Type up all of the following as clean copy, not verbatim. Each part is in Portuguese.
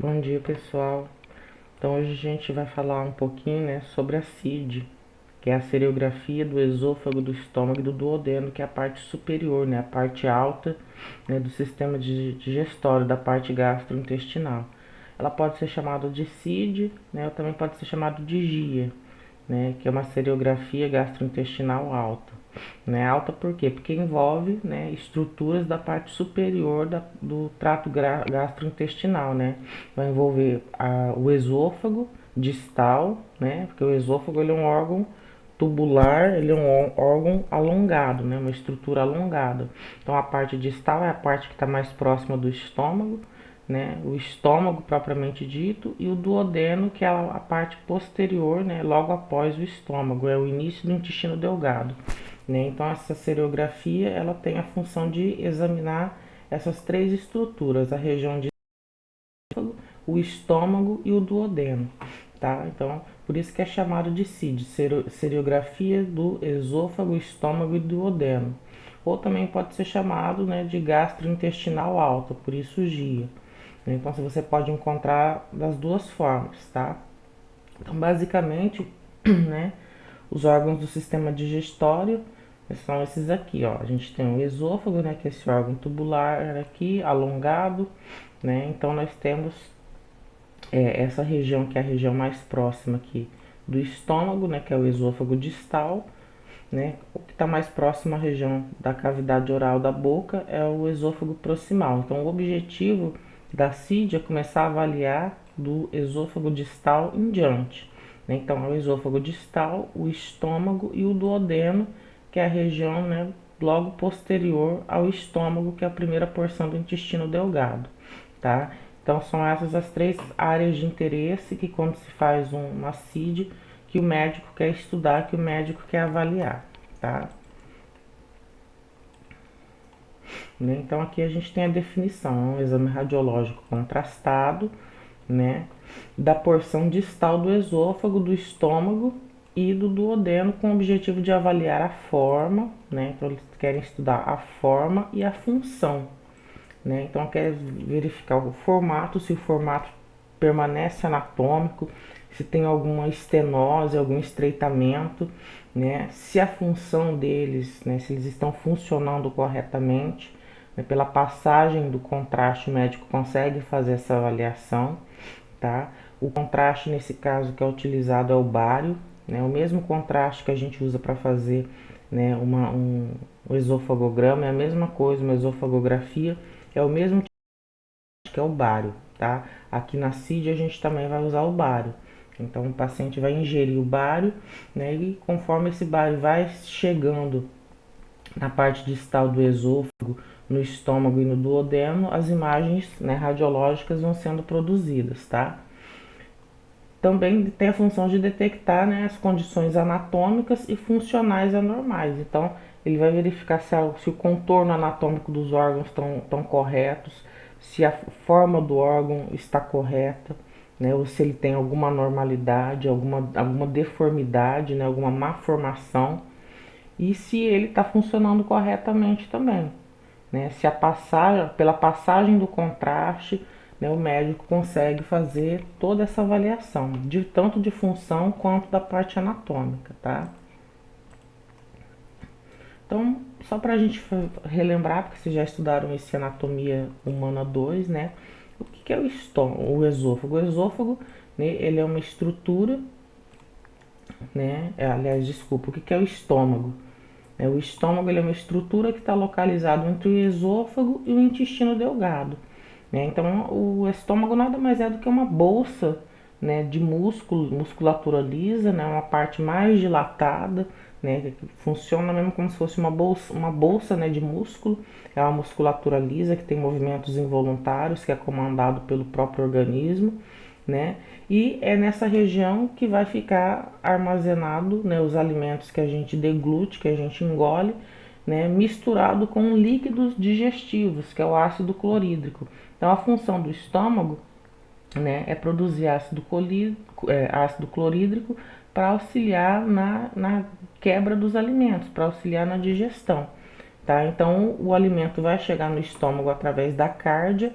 Bom dia, pessoal. Então hoje a gente vai falar um pouquinho, né, sobre a CID, que é a seriografia do esôfago, do estômago e do duodeno, que é a parte superior, né, a parte alta, né, do sistema digestório, da parte gastrointestinal. Ela pode ser chamada de CID, né, ou também pode ser chamada de GIA, né, que é uma seriografia gastrointestinal alta. Né, alta por quê? Porque envolve, né, estruturas da parte superior do trato gastrointestinal, né? Vai envolver o esôfago distal, né? Porque o esôfago ele é um órgão tubular, ele é um órgão alongado, né? Uma estrutura alongada. Então a parte distal é a parte que está mais próxima do estômago, né? O estômago propriamente dito, e o duodeno, que é a parte posterior, né? Logo após o estômago, é o início do intestino delgado. Né? Então essa seriografia ela tem a função de examinar essas três estruturas, a região de o estômago e o duodeno, tá? Então por isso que é chamado de CID, seriografia do esôfago, estômago e duodeno, ou também pode ser chamado, né, de gastrointestinal alta, por isso GIA. Então você pode encontrar das duas formas, tá? Então basicamente, né, os órgãos do sistema digestório são esses aqui, ó. A gente tem o esôfago, né, que é esse órgão tubular aqui, alongado, né? Então nós temos essa região que é a região mais próxima aqui do estômago, né, que é o esôfago distal, né? O que está mais próximo à região da cavidade oral da boca é o esôfago proximal. Então o objetivo da CID é começar a avaliar do esôfago distal em diante. Né? Então é o esôfago distal, o estômago e o duodeno, que é a região, né, logo posterior ao estômago, que é a primeira porção do intestino delgado, tá? Então são essas as três áreas de interesse que quando se faz uma CID, que o médico quer estudar, que o médico quer avaliar, tá? Né? Então aqui a gente tem a definição, um exame radiológico contrastado, né, da porção distal do esôfago, do estômago e do duodeno, com o objetivo de avaliar a forma, né? Então eles querem estudar a forma e a função, né? Então quer verificar o formato, se o formato permanece anatômico, se tem alguma estenose, algum estreitamento, né? Se a função deles, né, se eles estão funcionando corretamente, né? Pela passagem do contraste, o médico consegue fazer essa avaliação, tá? O contraste nesse caso que é utilizado é o bário, né? O mesmo contraste que a gente usa para fazer, né, o esofagograma é a mesma coisa, uma esofagografia é o mesmo tipo que é o bário, tá? Aqui na CID a gente também vai usar o bário. Então o paciente vai ingerir o bário, né? E conforme esse bário vai chegando na parte distal do esôfago, no estômago e no duodeno, as imagens, né, radiológicas vão sendo produzidas, tá? Também tem a função de detectar, né, as condições anatômicas e funcionais anormais. Então, ele vai verificar se o contorno anatômico dos órgãos estão corretos, se a forma do órgão está correta, né, ou se ele tem alguma anormalidade, alguma deformidade, né, alguma malformação, e se ele está funcionando corretamente também. Né? Se a passagem, pela passagem do contraste, né, o médico consegue fazer toda essa avaliação, de tanto de função quanto da parte anatômica, tá? Então, só para a gente relembrar, porque vocês já estudaram esse Anatomia Humana 2, né? O que é o estômago, o esôfago? O esôfago, né, ele é uma estrutura, né? Aliás, desculpa, o que é o estômago? O estômago ele é uma estrutura que está localizada entre o esôfago e o intestino delgado. Né? Então, o estômago nada mais é do que uma bolsa, né, de musculatura lisa, né, uma parte mais dilatada, né, que funciona mesmo como se fosse uma bolsa, né, de músculo. É uma musculatura lisa que tem movimentos involuntários, que é comandado pelo próprio organismo, né? E é nessa região que vai ficar armazenado, né, os alimentos que a gente deglute, que a gente engole, né, misturado com líquidos digestivos, que é o ácido clorídrico. Então, a função do estômago, né, é produzir ácido clorídrico para auxiliar na quebra dos alimentos, para auxiliar na digestão. Tá? Então, o alimento vai chegar no estômago através da cárdia,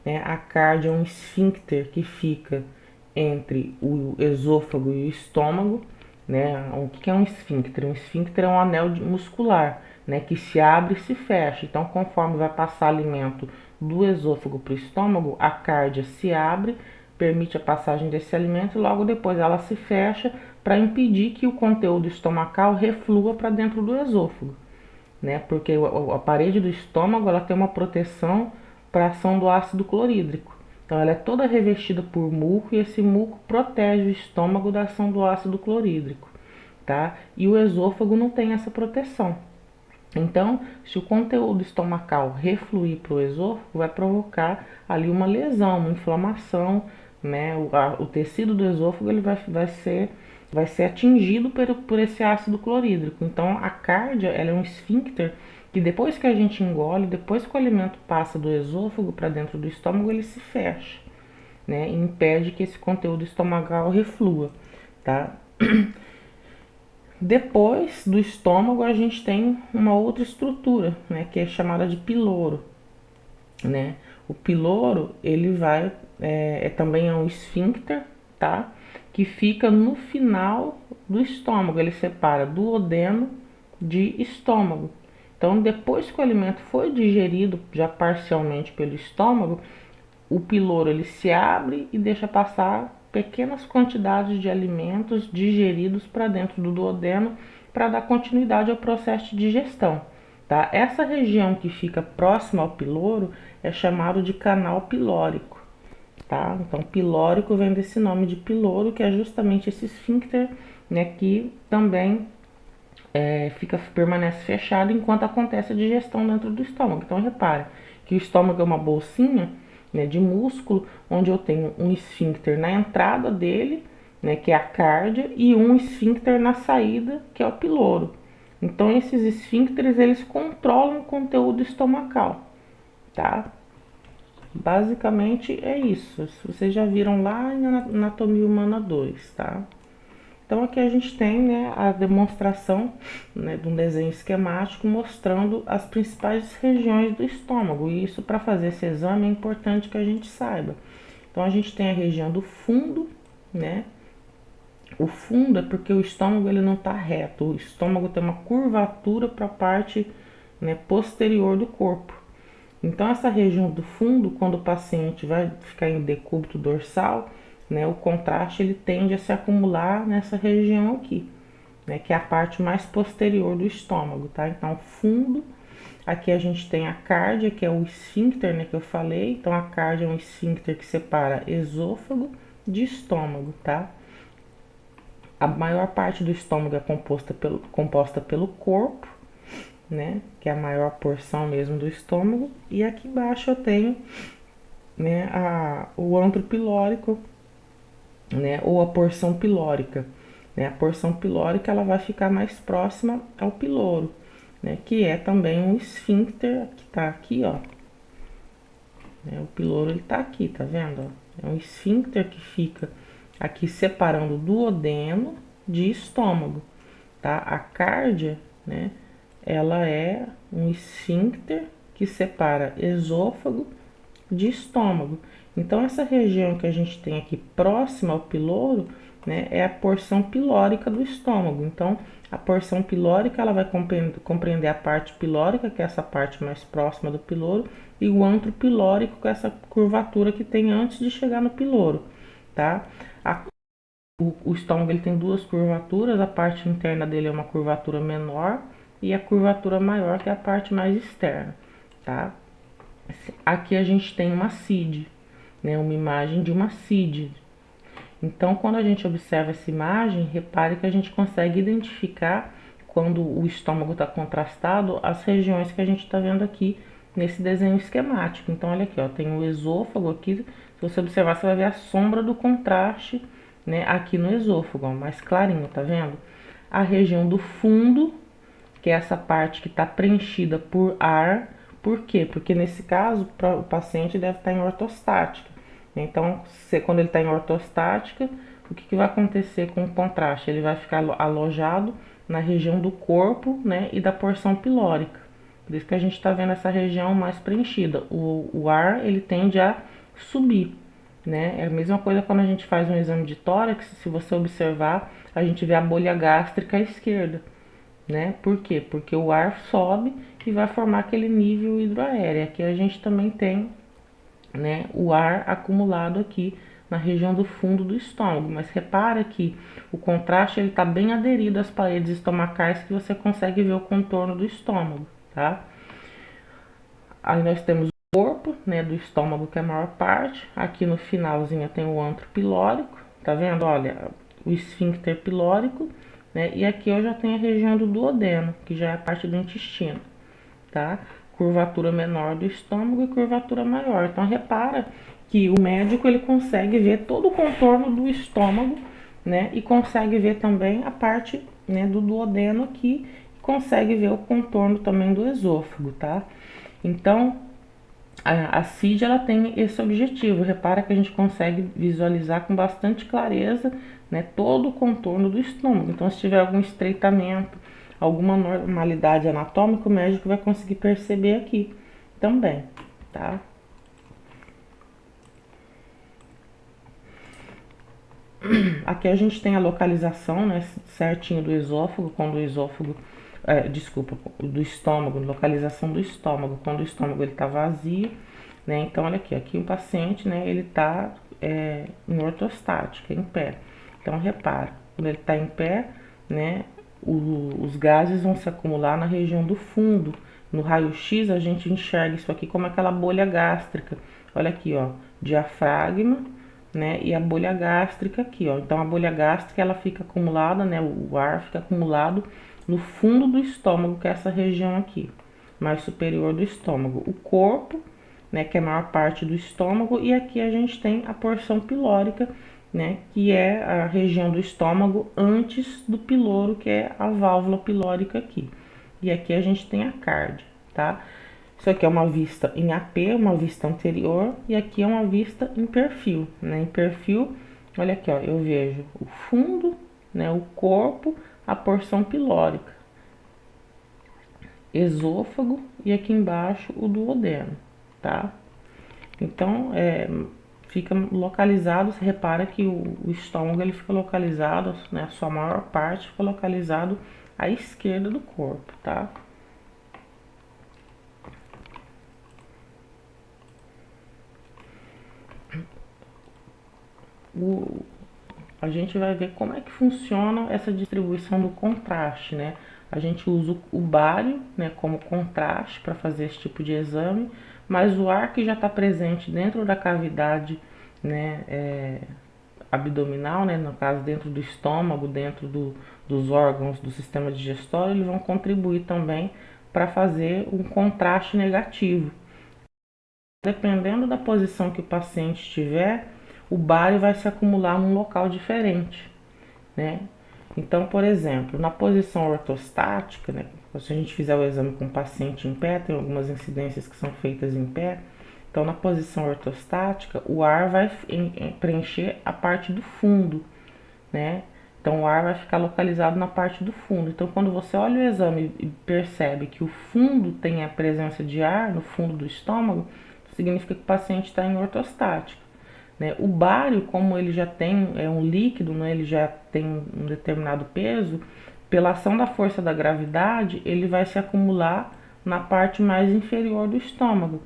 né? A cardia é um esfíncter que fica entre o esôfago e o estômago, né? O que é um esfíncter? Um esfíncter é um anel muscular, né? Que se abre e se fecha. Então, conforme vai passar alimento do esôfago para o estômago, a cardia se abre, permite a passagem desse alimento e logo depois ela se fecha para impedir que o conteúdo estomacal reflua para dentro do esôfago, né? Porque a parede do estômago ela tem uma proteção para a ação do ácido clorídrico. Então ela é toda revestida por muco e esse muco protege o estômago da ação do ácido clorídrico, tá? E o esôfago não tem essa proteção. Então, se o conteúdo estomacal refluir para o esôfago, vai provocar ali uma lesão, uma inflamação, né? O tecido do esôfago ele vai ser atingido por esse ácido clorídrico. Então, a cardia ela é um esfíncter que depois que a gente engole, depois que o alimento passa do esôfago para dentro do estômago, ele se fecha, né? E impede que esse conteúdo estomacal reflua, tá? Depois do estômago, a gente tem uma outra estrutura, né, que é chamada de piloro, né? O piloro, ele vai, também é um esfíncter, tá? Que fica no final do estômago, ele separa duodeno de estômago. Então, depois que o alimento foi digerido já parcialmente pelo estômago, o piloro ele se abre e deixa passar pequenas quantidades de alimentos digeridos para dentro do duodeno para dar continuidade ao processo de digestão. Tá? Essa região que fica próxima ao piloro é chamado de canal pilórico. Tá? Então, pilórico vem desse nome de piloro, que é justamente esse esfíncter, né, que também permanece fechado enquanto acontece a digestão dentro do estômago. Então, repare que o estômago é uma bolsinha, né, de músculo, onde eu tenho um esfíncter na entrada dele, né, que é a cardia, e um esfíncter na saída, que é o piloro. Então, esses esfíncteres, eles controlam o conteúdo estomacal, tá? Basicamente é isso. Vocês já viram lá em Anatomia Humana 2, tá? Então aqui a gente tem, né, a demonstração, né, de um desenho esquemático mostrando as principais regiões do estômago. E isso, para fazer esse exame, é importante que a gente saiba. Então a gente tem a região do fundo, né? O fundo é porque o estômago ele não está reto. O estômago tem uma curvatura para a parte, né, posterior do corpo. Então essa região do fundo, quando o paciente vai ficar em decúbito dorsal, né, o contraste ele tende a se acumular nessa região aqui, né, que é a parte mais posterior do estômago, tá? Então, fundo, aqui a gente tem a cardia, que é o esfíncter, né, que eu falei. Então, a cardia é um esfíncter que separa esôfago de estômago, tá? A maior parte do estômago é composta pelo corpo, né, que é a maior porção mesmo do estômago. E aqui embaixo eu tenho, né, o antro pilórico, né, ou a porção pilórica, né? A porção pilórica ela vai ficar mais próxima ao piloro, né, que é também um esfíncter que tá aqui, ó. Né, o piloro ele tá aqui, tá vendo? Ó? É um esfíncter que fica aqui separando duodeno de estômago, tá? A cardia, né, ela é um esfíncter que separa esôfago de estômago. Então, essa região que a gente tem aqui próxima ao piloro, né, é a porção pilórica do estômago. Então, a porção pilórica ela vai compreender a parte pilórica, que é essa parte mais próxima do piloro, e o antro pilórico, que é essa curvatura que tem antes de chegar no piloro, tá? O estômago ele tem duas curvaturas, a parte interna dele é uma curvatura menor e a curvatura maior, que é a parte mais externa, tá? Aqui a gente tem uma CID, né, uma imagem de uma CID. Então, quando a gente observa essa imagem, repare que a gente consegue identificar, quando o estômago está contrastado, as regiões que a gente está vendo aqui nesse desenho esquemático. Então, olha aqui, ó, tem o esôfago aqui. Se você observar, você vai ver a sombra do contraste, né, aqui no esôfago, ó, mais clarinho, tá vendo? A região do fundo, que é essa parte que está preenchida por ar. Por quê? Porque nesse caso o paciente deve estar em ortostática. Então, quando ele está em ortostática, o que vai acontecer com o contraste? Ele vai ficar alojado na região do corpo, né, e da porção pilórica. Por isso que a gente está vendo essa região mais preenchida. O ar ele tende a subir, né? É a mesma coisa quando a gente faz um exame de tórax, se você observar, a gente vê a bolha gástrica à esquerda, né? Por quê? Porque o ar sobe e vai formar aquele nível hidroaéreo. Aqui a gente também tem, né, o ar acumulado aqui na região do fundo do estômago, mas repara que o contraste ele está bem aderido às paredes estomacais que você consegue ver o contorno do estômago, tá? Aí nós temos o corpo, né, do estômago que é a maior parte. Aqui no finalzinho tem o antro pilórico, tá vendo? Olha, o esfíncter pilórico, né? E aqui eu já tenho a região do duodeno, que já é a parte do intestino, tá? Curvatura menor do estômago e curvatura maior. Então repara que o médico ele consegue ver todo o contorno do estômago, né? E consegue ver também a parte, né, do duodeno aqui, consegue ver o contorno também do esôfago, tá? Então a CID ela tem esse objetivo. Repara que a gente consegue visualizar com bastante clareza, né, todo o contorno do estômago. Então, se tiver algum estreitamento, alguma normalidade anatômica, o médico vai conseguir perceber aqui também, tá? Aqui a gente tem a localização, né, certinho do esôfago, quando o esôfago, desculpa, do estômago, localização do estômago, quando o estômago ele tá vazio, né? Então olha aqui, aqui o paciente, né, ele tá em ortostática, em pé. Então repara, quando ele tá em pé, né, os gases vão se acumular na região do fundo. No raio-x a gente enxerga isso aqui como aquela bolha gástrica. Olha aqui, ó, diafragma, né, e a bolha gástrica aqui, ó. Então a bolha gástrica ela fica acumulada, né, o ar fica acumulado no fundo do estômago, que é essa região aqui, mais superior do estômago. O corpo, né, que é a maior parte do estômago, e aqui a gente tem a porção pilórica, né, que é a região do estômago antes do piloro, que é a válvula pilórica aqui. E aqui a gente tem a cardia, tá? Isso aqui é uma vista em AP, uma vista anterior, e aqui é uma vista em perfil, né? Em perfil, olha aqui, ó, eu vejo o fundo, né, o corpo, a porção pilórica, esôfago e aqui embaixo o duodeno, tá? Então, fica localizado, você repara que o estômago ele fica localizado, né, a sua maior parte fica localizado à esquerda do corpo, tá? A gente vai ver como é que funciona essa distribuição do contraste, né? A gente usa o bário, né, como contraste para fazer esse tipo de exame, mas o ar que já está presente dentro da cavidade, né, abdominal, né, no caso dentro do estômago, dentro dos órgãos do sistema digestório, eles vão contribuir também para fazer um contraste negativo. Dependendo da posição que o paciente estiver, o bário vai se acumular num local diferente, né? Então, por exemplo, na posição ortostática, né, se a gente fizer o exame com o paciente em pé, tem algumas incidências que são feitas em pé. Então, na posição ortostática, o ar vai preencher a parte do fundo, né? Então, o ar vai ficar localizado na parte do fundo. Então, quando você olha o exame e percebe que o fundo tem a presença de ar no fundo do estômago, significa que o paciente está em ortostática, né? O bário, como ele já tem um líquido, né, ele já tem um determinado peso, pela ação da força da gravidade, ele vai se acumular na parte mais inferior do estômago,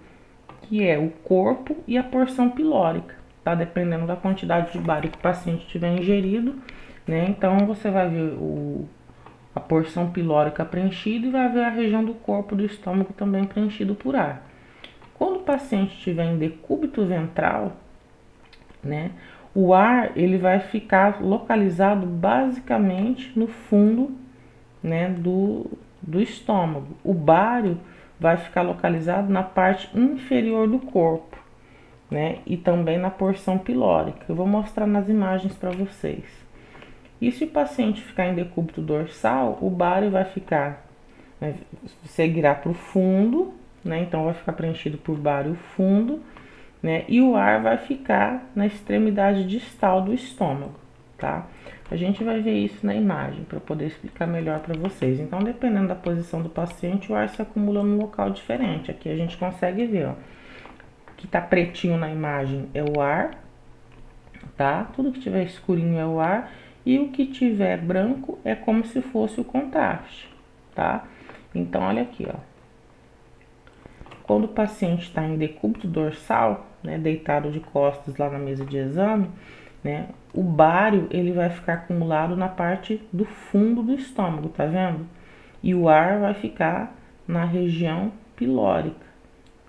que é o corpo e a porção pilórica, tá? Dependendo da quantidade de bário que o paciente tiver ingerido, né? Então você vai ver a porção pilórica preenchida e vai ver a região do corpo do estômago também preenchido por ar. Quando o paciente estiver em decúbito ventral, né, o ar ele vai ficar localizado basicamente no fundo, né, do estômago. O bário vai ficar localizado na parte inferior do corpo, né, e também na porção pilórica. Eu vou mostrar nas imagens para vocês. E se o paciente ficar em decúbito dorsal, o bário vai ficar, né, seguirá para o fundo, né, então vai ficar preenchido por bário fundo, né, e o ar vai ficar na extremidade distal do estômago, tá? A gente vai ver isso na imagem para poder explicar melhor para vocês. Então, dependendo da posição do paciente, o ar se acumula num local diferente. Aqui a gente consegue ver, ó, que tá pretinho na imagem é o ar, tá? Tudo que tiver escurinho é o ar e o que tiver branco é como se fosse o contraste, tá? Então, olha aqui, ó. Quando o paciente está em decúbito dorsal, né, deitado de costas lá na mesa de exame, né, o bário ele vai ficar acumulado na parte do fundo do estômago, tá vendo? E o ar vai ficar na região pilórica,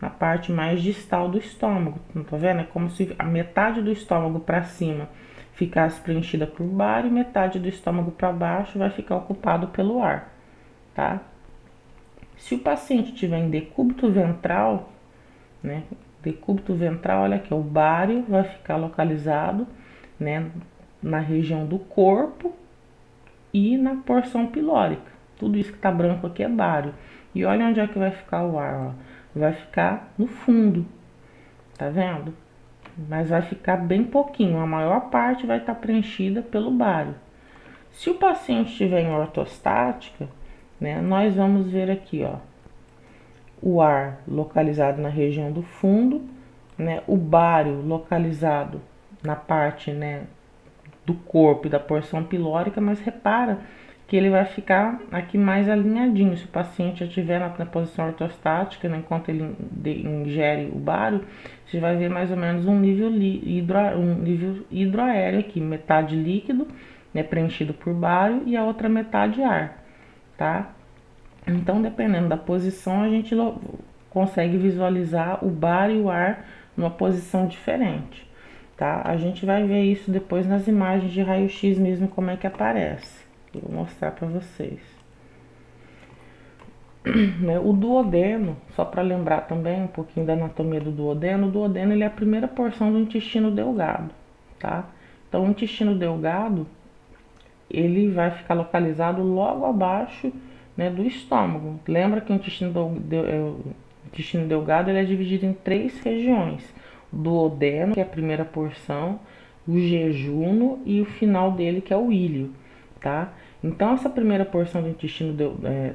na parte mais distal do estômago, não tá vendo? É como se a metade do estômago para cima ficasse preenchida por bário e metade do estômago para baixo vai ficar ocupado pelo ar, tá? Se o paciente tiver em decúbito ventral, né? Decúbito ventral, olha aqui, o bário vai ficar localizado, né, na região do corpo e na porção pilórica. Tudo isso que tá branco aqui é bário. E olha onde é que vai ficar o ar, ó. Vai ficar no fundo, tá vendo? Mas vai ficar bem pouquinho, a maior parte vai estar preenchida pelo bário. Se o paciente estiver em ortostática, né, nós vamos ver aqui, ó, o ar localizado na região do fundo, né, o bário localizado na parte, né, do corpo e da porção pilórica, mas repara que ele vai ficar aqui mais alinhadinho. Se o paciente já estiver na posição ortostática, né, enquanto ele ingere o bário, você vai ver mais ou menos um nível hidroaéreo aqui, metade líquido, né, preenchido por bário e a outra metade ar, tá? Então, dependendo da posição, a gente consegue visualizar o bário e o ar numa posição diferente, tá? A gente vai ver isso depois nas imagens de raio-x mesmo, como é que aparece. Eu vou mostrar para vocês. O duodeno, só para lembrar também um pouquinho da anatomia do duodeno, o duodeno ele é a primeira porção do intestino delgado, tá? Então, o intestino delgado, ele vai ficar localizado logo abaixo, né, do estômago. Lembra que o intestino delgado ele é dividido em 3 regiões: o duodeno, que é a primeira porção, o jejuno e o final dele, que é o íleo, tá? Então, essa primeira porção do intestino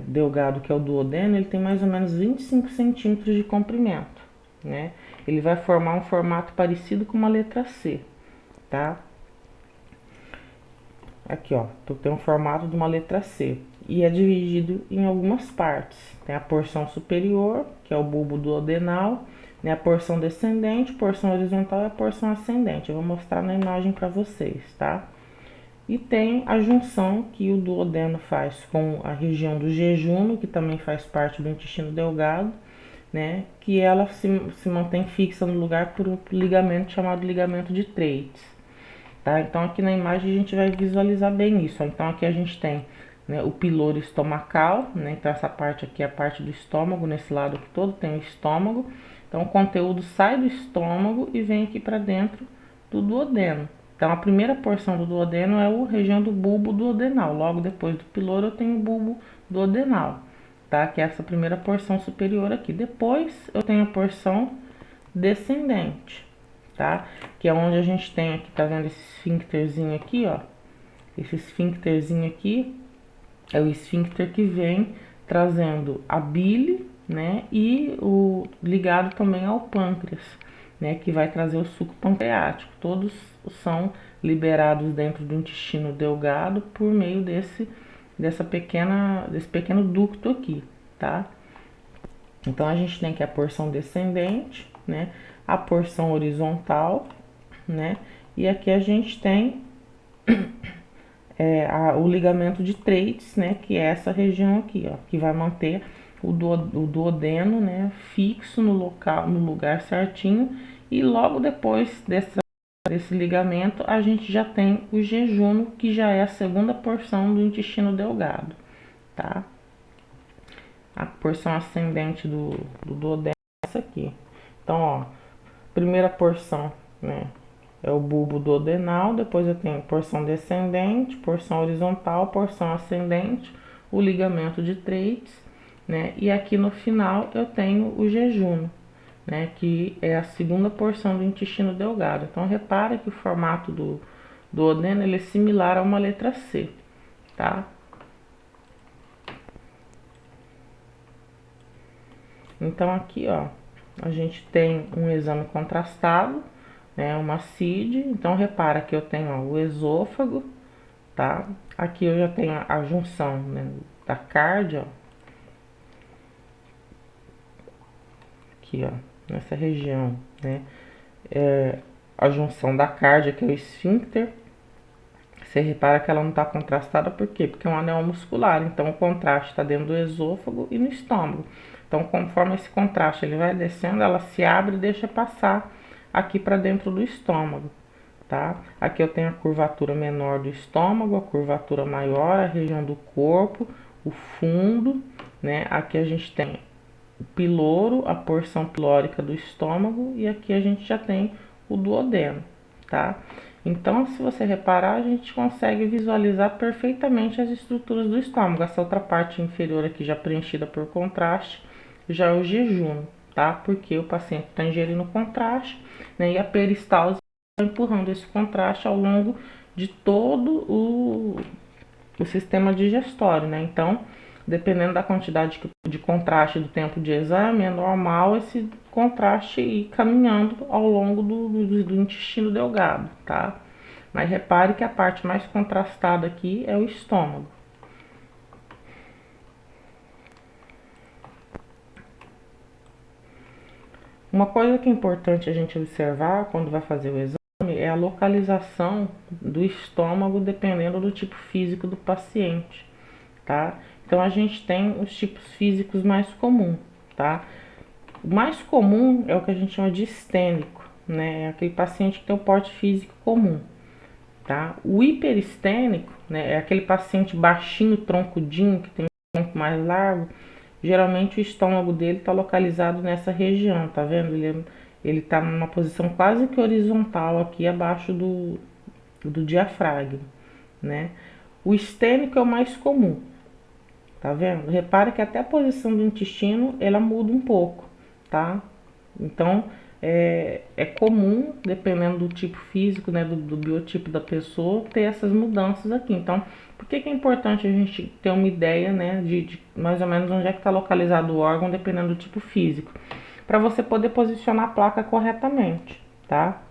delgado, que é o duodeno, ele tem mais ou menos 25 centímetros de comprimento, né? Ele vai formar um formato parecido com uma letra C, tá? Aqui, ó, tem um formato de uma letra C e é dividido em algumas partes. Tem a porção superior, que é o bulbo duodenal, né, a porção descendente, porção horizontal e a porção ascendente. Eu vou mostrar na imagem para vocês, tá? E tem a junção que o duodeno faz com a região do jejuno, que também faz parte do intestino delgado, né? Que ela se mantém fixa no lugar por um ligamento chamado ligamento de Treitz, tá? Então aqui na imagem a gente vai visualizar bem isso. Então aqui a gente tem, né, o piloro estomacal, né? Então essa parte aqui é a parte do estômago, nesse lado aqui todo tem o estômago. Então o conteúdo sai do estômago e vem aqui para dentro do duodeno. Então a primeira porção do duodeno é a região do bulbo duodenal. Logo depois do piloro eu tenho o bulbo duodenal, tá? Que é essa primeira porção superior aqui. Depois eu tenho a porção descendente, tá? Que é onde a gente tem aqui, tá vendo esse esfíncterzinho aqui, ó? Esse esfíncterzinho aqui é o esfíncter que vem trazendo a bile, né? E o ligado também ao pâncreas, né? Que vai trazer o suco pancreático. Todos são liberados dentro do intestino delgado por meio desse pequeno ducto aqui, tá? Então a gente tem aqui a porção descendente, né? A porção horizontal, né? E aqui a gente tem o ligamento de Treitz, né? Que é essa região aqui, ó, que vai manter o duodeno, né? Fixo no lugar certinho. E logo depois desse ligamento, a gente já tem o jejuno, que já é a segunda porção do intestino delgado, tá? A porção ascendente do duodeno é essa aqui. Então, ó, primeira porção, né, é o bulbo duodenal, depois eu tenho porção descendente, porção horizontal, porção ascendente, o ligamento de Treitz, né, e aqui no final eu tenho o jejuno, né, que é a segunda porção do intestino delgado. Então, repara que o formato do duodeno ele é similar a uma letra C, tá? Então, aqui, ó, a gente tem um exame contrastado, né, uma CID. Então repara que eu tenho, ó, o esôfago, tá? Aqui eu já tenho a junção, né, da cardia, ó, aqui, ó, nessa região, né? A junção da cardia, que é o esfíncter. Você repara que ela não está contrastada, por quê? Porque é um anel muscular, então o contraste está dentro do esôfago e no estômago. Então, conforme esse contraste ele vai descendo, ela se abre e deixa passar aqui para dentro do estômago, tá? Aqui eu tenho a curvatura menor do estômago, a curvatura maior, a região do corpo, o fundo, né? Aqui a gente tem o piloro, a porção pilórica do estômago, e aqui a gente já tem o duodeno, tá? Então, se você reparar, a gente consegue visualizar perfeitamente as estruturas do estômago. Essa outra parte inferior aqui já preenchida por contraste, já é o jejum, tá? Porque o paciente está ingerindo contraste, né? E a peristalse está empurrando esse contraste ao longo de todo o sistema digestório, né? Então, dependendo da quantidade de contraste do tempo de exame, é normal esse contraste ir caminhando ao longo do intestino delgado, tá? Mas repare que a parte mais contrastada aqui é o estômago. Uma coisa que é importante a gente observar quando vai fazer o exame é a localização do estômago dependendo do tipo físico do paciente, tá? Então a gente tem os tipos físicos mais comuns, tá? O mais comum é o que a gente chama de estênico, né? É aquele paciente que tem o porte físico comum, tá? O hiperestênico, né, é aquele paciente baixinho, troncudinho, que tem um tronco mais largo. Geralmente o estômago dele está localizado nessa região, tá vendo? Ele tá numa posição quase que horizontal aqui abaixo do diafragma, né? O estênico é o mais comum, tá vendo? Repara que até a posição do intestino ela muda um pouco, tá? Então é comum, dependendo do tipo físico, né, do biotipo da pessoa, ter essas mudanças aqui. Então, por que é importante a gente ter uma ideia, né, de mais ou menos onde é que está localizado o órgão, dependendo do tipo físico, para você poder posicionar a placa corretamente, tá?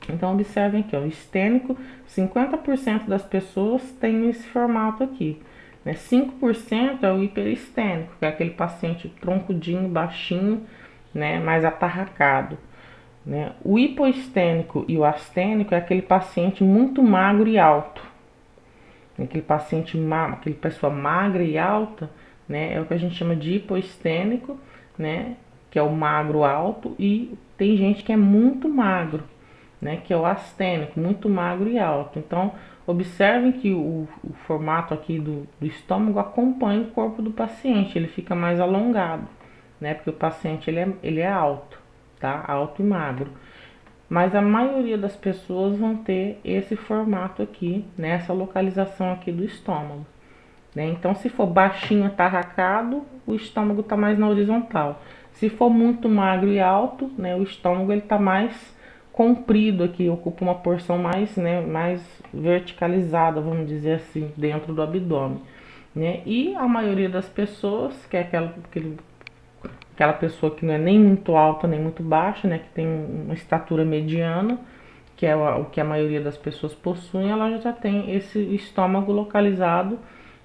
Então, observem aqui, ó, o estênico, 50% das pessoas tem esse formato aqui. Né? 5% é o hiperestênico, que é aquele paciente troncudinho, baixinho, né, mais atarracado. Né? O hipoestênico e o astênico é aquele paciente muito magro e alto. Aquele paciente, aquele pessoa magra e alta, né, é o que a gente chama de hipoestênico, né, que é o magro alto, e tem gente que é muito magro, né, que é o astênico, muito magro e alto. Então, observem que o formato aqui do estômago acompanha o corpo do paciente, ele fica mais alongado, né, porque o paciente ele é alto, tá, alto e magro. Mas a maioria das pessoas vão ter esse formato aqui, nessa localização aqui do estômago. Né? Então, se for baixinho, atarracado, o estômago está mais na horizontal. Se for muito magro e alto, né, o estômago está mais comprido aqui, ocupa uma porção mais, né, mais verticalizada, vamos dizer assim, dentro do abdômen. Né? E a maioria das pessoas, que é aquela pessoa que não é nem muito alta nem muito baixa, né, que tem uma estatura mediana, que é o que a maioria das pessoas possuem, ela já tem esse estômago localizado,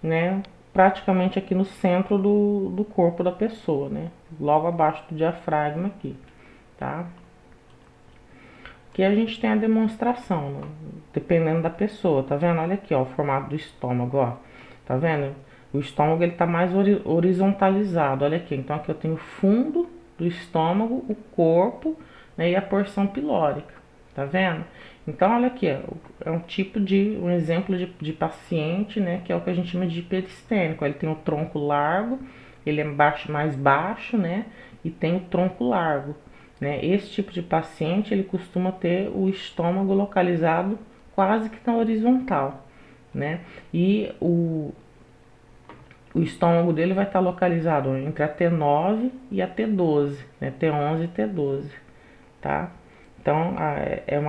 né, praticamente aqui no centro do corpo da pessoa, né, logo abaixo do diafragma aqui, tá? Aqui a gente tem a demonstração, né, dependendo da pessoa, tá vendo? Olha aqui, ó, o formato do estômago, ó, tá vendo? O estômago ele tá mais horizontalizado, olha aqui. Então aqui eu tenho o fundo do estômago, o corpo, né, e a porção pilórica, tá vendo? Então olha aqui, ó, é um exemplo de paciente, né, que é o que a gente chama de hiperestênico. Ele tem o tronco largo, ele é mais baixo, né, e tem o tronco largo. Né? Esse tipo de paciente ele costuma ter o estômago localizado quase que na horizontal, né? E o estômago dele vai estar localizado entre a T9 e a T12, né? T11 e T12, tá? Então é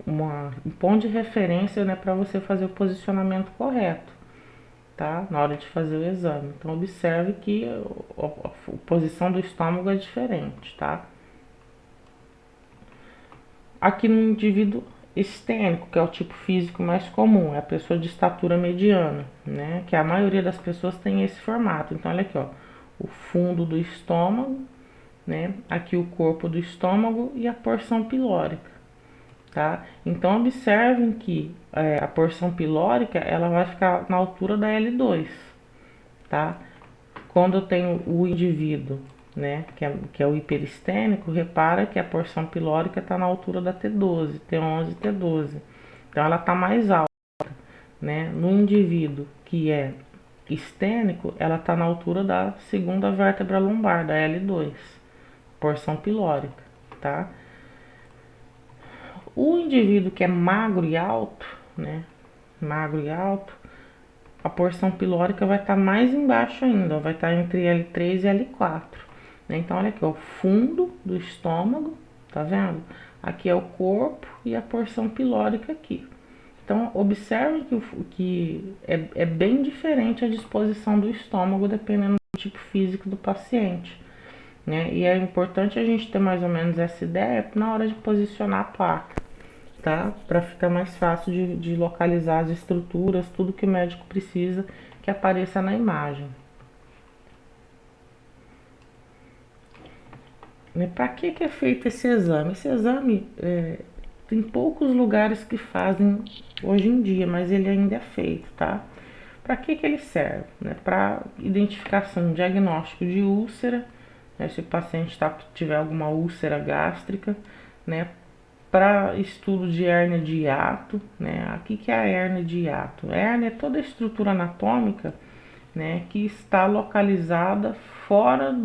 um ponto de referência, né, para você fazer o posicionamento correto, tá? Na hora de fazer o exame. Então, observe que a posição do estômago é diferente, tá? Aqui no indivíduo estênico, que é o tipo físico mais comum, é a pessoa de estatura mediana, né? Que a maioria das pessoas tem esse formato. Então, olha aqui, ó, o fundo do estômago, né? Aqui o corpo do estômago e a porção pilórica, tá? Então, observem que a porção pilórica, ela vai ficar na altura da L2, tá? Quando eu tenho o indivíduo, né, que é o hiperestênico, repara que a porção pilórica está na altura da T12, T11 e T12. Então ela está mais alta, né? No indivíduo que é estênico, ela está na altura da segunda vértebra lombar, da L2, porção pilórica, tá? O indivíduo que é magro e alto, né? Magro e alto, a porção pilórica vai estar mais embaixo ainda, vai estar entre L3 e L4. Então, olha aqui, ó, o fundo do estômago, tá vendo? Aqui é o corpo e a porção pilórica aqui. Então, observe que é bem diferente a disposição do estômago dependendo do tipo físico do paciente, né? E é importante a gente ter mais ou menos essa ideia na hora de posicionar a placa, tá? Para ficar mais fácil de localizar as estruturas, tudo que o médico precisa que apareça na imagem. Para que é feito esse exame? Esse exame tem poucos lugares que fazem hoje em dia, mas ele ainda é feito, tá? Para que ele serve? Né? Para identificação, diagnóstico de úlcera, né? Se o paciente tiver alguma úlcera gástrica, né? Para estudo de hérnia de hiato, né? Aqui que é a hérnia de hiato. A hérnia é toda a estrutura anatômica, né, que está localizada fora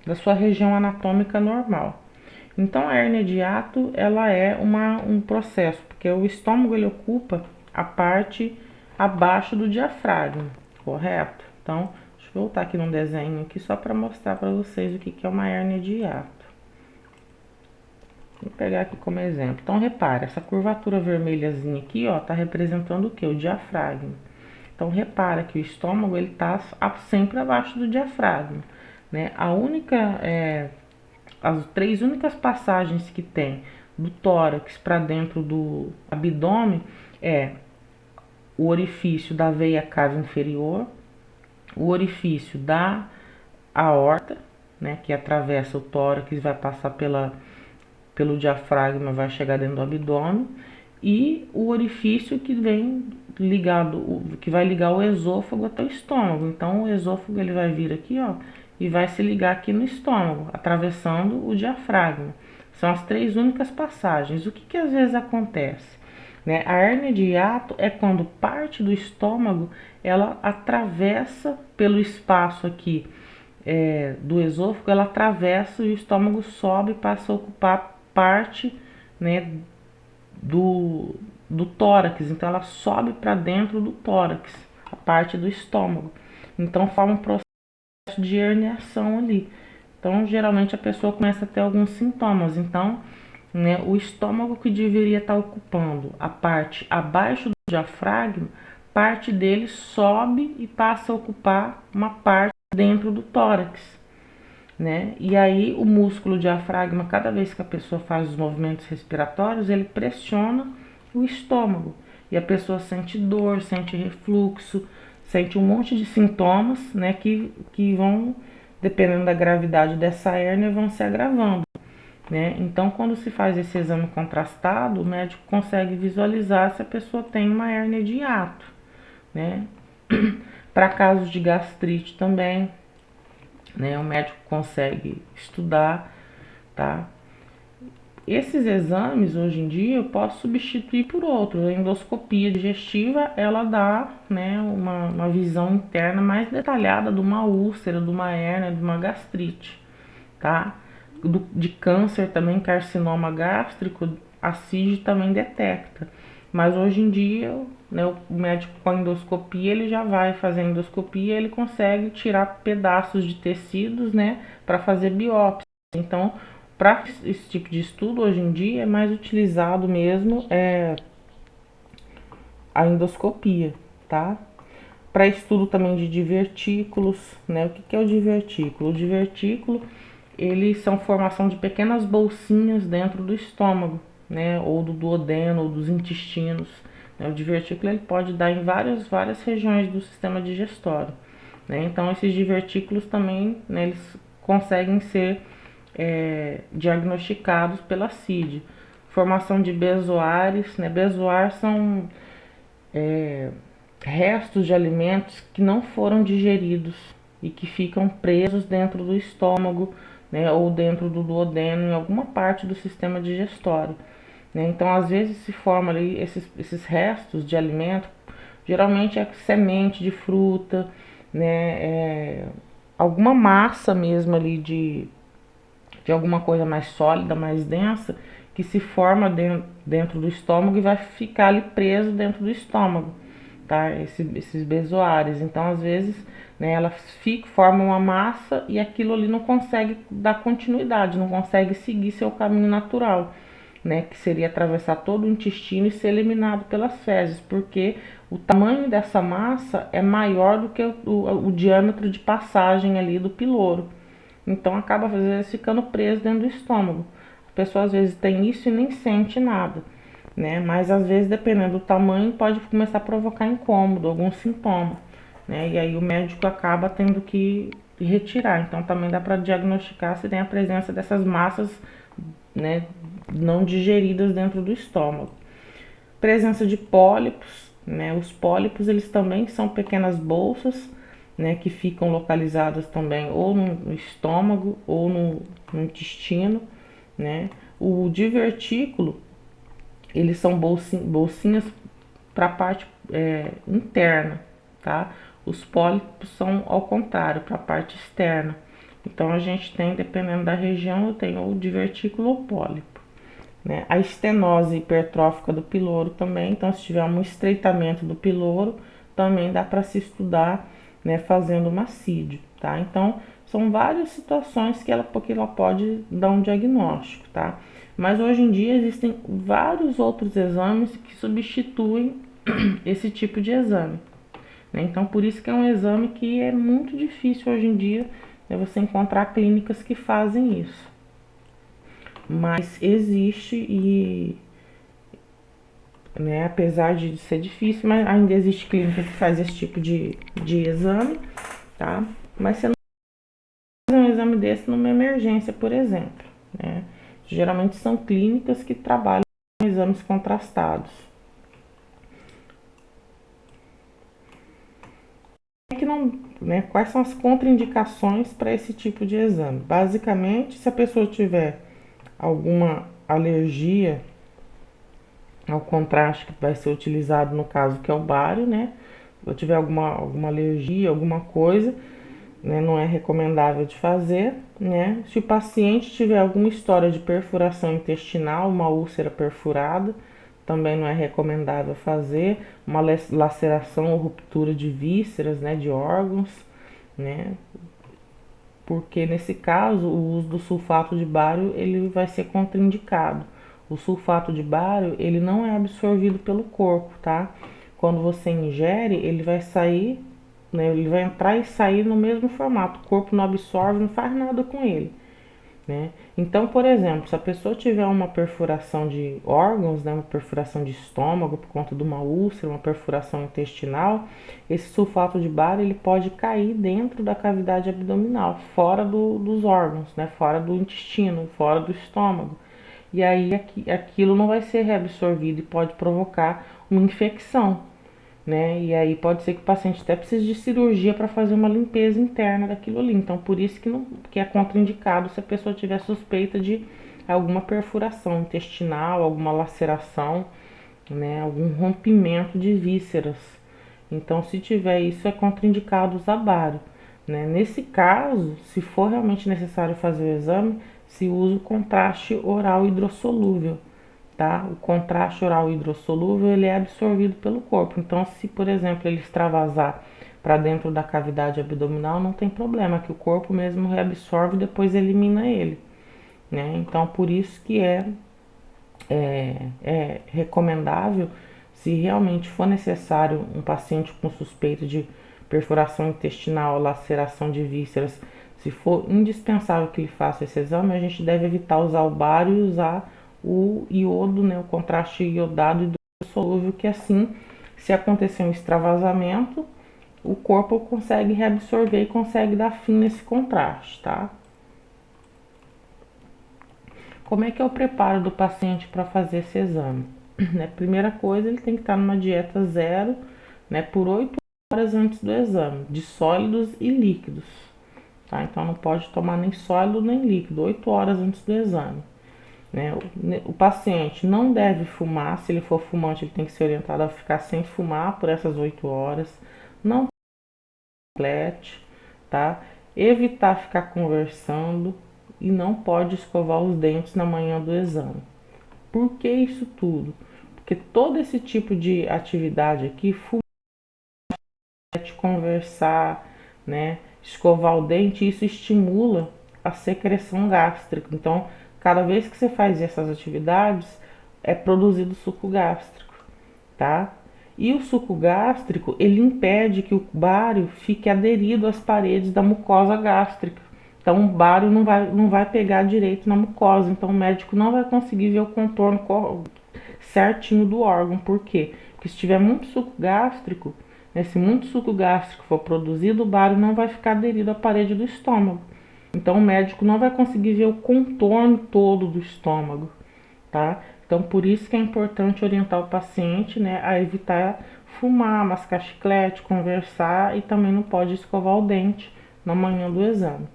da sua região anatômica normal. Então a hernia de hiato ela é um processo, porque o estômago ele ocupa a parte abaixo do diafragma, correto? Então, deixa eu voltar aqui num desenho aqui só para mostrar para vocês o que é uma hernia de hiato. Vou pegar aqui como exemplo. Então, repare, essa curvatura vermelhazinha aqui, ó, tá representando o que? O diafragma. Então, repara que o estômago ele tá sempre abaixo do diafragma, né? As três únicas passagens que tem do tórax para dentro do abdômen é o orifício da veia cava inferior, o orifício da aorta, né, que atravessa o tórax e vai passar pelo diafragma, vai chegar dentro do abdômen, e o orifício que vem ligado, que vai ligar o esôfago até o estômago. Então o esôfago ele vai vir aqui, ó, e vai se ligar aqui no estômago, atravessando o diafragma. São as três únicas passagens. O que às vezes acontece? Né? A hérnia de hiato é quando parte do estômago ela atravessa pelo espaço aqui do esôfago, ela atravessa e o estômago sobe e passa a ocupar parte, né, do tórax. Então ela sobe para dentro do tórax, a parte do estômago. Então forma um processo de herniação ali. Então geralmente a pessoa começa a ter alguns sintomas. Então, né, o estômago que deveria estar ocupando a parte abaixo do diafragma, parte dele sobe e passa a ocupar uma parte dentro do tórax, né? E aí o músculo diafragma, cada vez que a pessoa faz os movimentos respiratórios, ele pressiona o estômago. E a pessoa sente dor, sente refluxo, sente um monte de sintomas, né, que vão, dependendo da gravidade dessa hérnia, vão se agravando, né? Então, quando se faz esse exame contrastado, o médico consegue visualizar se a pessoa tem uma hérnia de hiato, né? Para casos de gastrite também, né, o médico consegue estudar, tá? Esses exames, hoje em dia, eu posso substituir por outros. A endoscopia digestiva, ela dá, né, uma visão interna mais detalhada de uma úlcera, de uma hérnia, de uma gastrite, tá? De câncer também, carcinoma gástrico, a CIG também detecta. Mas hoje em dia, né, o médico com a endoscopia, ele já vai fazer a endoscopia, ele consegue tirar pedaços de tecidos, né, para fazer biópsia. Então, para esse tipo de estudo, hoje em dia, é mais utilizado mesmo a endoscopia, tá? Para estudo também de divertículos, né? O que é o divertículo? O divertículo, eles são formação de pequenas bolsinhas dentro do estômago, né? Ou do duodeno, ou dos intestinos. Né? O divertículo ele pode dar em várias regiões do sistema digestório. Né? Então, esses divertículos também, né, eles conseguem ser diagnosticados pela CID. Formação de bezoares, né? Bezoar são restos de alimentos que não foram digeridos e que ficam presos dentro do estômago, né, ou dentro do duodeno, em alguma parte do sistema digestório. Né? Então, às vezes se forma ali esses restos de alimento, geralmente é semente de fruta, né, alguma massa mesmo ali de alguma coisa mais sólida, mais densa, que se forma dentro do estômago e vai ficar ali preso dentro do estômago, tá? Esses bezoares. Então, às vezes, né, ela forma uma massa e aquilo ali não consegue dar continuidade, não consegue seguir seu caminho natural, né? Que seria atravessar todo o intestino e ser eliminado pelas fezes, porque o tamanho dessa massa é maior do que o diâmetro de passagem ali do piloro. Então acaba às vezes ficando preso dentro do estômago. A pessoa às vezes tem isso e nem sente nada, né? Mas às vezes, dependendo do tamanho, pode começar a provocar incômodo, algum sintoma, né? E aí o médico acaba tendo que retirar. Então também dá para diagnosticar se tem a presença dessas massas, né, não digeridas dentro do estômago. Presença de pólipos, né? Os pólipos eles também são pequenas bolsas, né, que ficam localizadas também ou no estômago ou no intestino, né? O divertículo, eles são bolsinhas para a parte interna, tá? Os pólipos são ao contrário, para a parte externa. Então a gente tem, dependendo da região, eu tenho ou divertículo ou pólipo. Né? A estenose hipertrófica do piloro também, então se tiver um estreitamento do piloro, também dá para se estudar, né, fazendo uma CID, tá? Então são várias situações que ela pode dar um diagnóstico, tá? Mas hoje em dia existem vários outros exames que substituem esse tipo de exame, né? Então por isso que é um exame que é muito difícil hoje em dia, né, você encontrar clínicas que fazem isso. Mas existe e, né, apesar de ser difícil, mas ainda existe clínica que faz esse tipo de exame, tá? Mas você não faz um exame desse numa emergência, por exemplo, né? Geralmente são clínicas que trabalham com exames contrastados. Que não, né, quais são as contraindicações para esse tipo de exame? Basicamente, se a pessoa tiver alguma alergia ao contraste que vai ser utilizado no caso que é o bário, né? Se eu tiver alguma alergia, alguma coisa, né, não é recomendável de fazer, né? Se o paciente tiver alguma história de perfuração intestinal, uma úlcera perfurada, também não é recomendável fazer, uma laceração ou ruptura de vísceras, né, de órgãos, né? Porque nesse caso o uso do sulfato de bário ele vai ser contraindicado. O sulfato de bário ele não é absorvido pelo corpo, tá? Quando você ingere, ele vai sair, né, ele vai entrar e sair no mesmo formato. O corpo não absorve, não faz nada com ele. Né? Então, por exemplo, se a pessoa tiver uma perfuração de órgãos, né, uma perfuração de estômago por conta de uma úlcera, uma perfuração intestinal, esse sulfato de bário ele pode cair dentro da cavidade abdominal, fora dos órgãos, né, fora do intestino, fora do estômago. E aí aquilo não vai ser reabsorvido e pode provocar uma infecção, né? E aí pode ser que o paciente até precise de cirurgia para fazer uma limpeza interna daquilo ali. Então, por isso que é contraindicado se a pessoa tiver suspeita de alguma perfuração intestinal, alguma laceração, né? Algum rompimento de vísceras. Então, se tiver isso, é contraindicado usar bário, né? Nesse caso, se for realmente necessário fazer o exame, se usa o contraste oral hidrossolúvel, tá? O contraste oral hidrossolúvel ele é absorvido pelo corpo. Então, se por exemplo ele extravasar para dentro da cavidade abdominal, não tem problema, que o corpo mesmo reabsorve e depois elimina ele, né? Então, por isso que é recomendável Se realmente for necessário um paciente com suspeita de perfuração intestinal, laceração de vísceras, se for indispensável que ele faça esse exame, a gente deve evitar usar o bário e usar o iodo, né, o contraste iodado hidrossolúvel, que assim, se acontecer um extravasamento, o corpo consegue reabsorver e consegue dar fim nesse contraste, tá? Como é que é o preparo do paciente para fazer esse exame? Primeira coisa, ele tem que estar numa dieta zero, né, por 8 horas antes do exame, de sólidos e líquidos, tá? Então não pode tomar nem sólido nem líquido, 8 horas antes do exame. Né? O paciente não deve fumar, se ele for fumante, ele tem que ser orientado a ficar sem fumar por essas 8 horas. Não chiclete, tá? Evitar ficar conversando e não pode escovar os dentes na manhã do exame. Por que isso tudo? Porque todo esse tipo de atividade aqui, fumar, conversar, né, escovar o dente, isso estimula a secreção gástrica. Então, cada vez que você faz essas atividades, é produzido suco gástrico, tá? E o suco gástrico, ele impede que o bário fique aderido às paredes da mucosa gástrica. Então, o bário não vai pegar direito na mucosa. Então, o médico não vai conseguir ver o contorno certinho do órgão. Por quê? Porque se tiver muito suco gástrico, né, se muito suco gástrico for produzido, o bário não vai ficar aderido à parede do estômago. Então, o médico não vai conseguir ver o contorno todo do estômago, tá? Então, por isso que é importante orientar o paciente, né, a evitar fumar, mascar chiclete, conversar e também não pode escovar o dente na manhã do exame,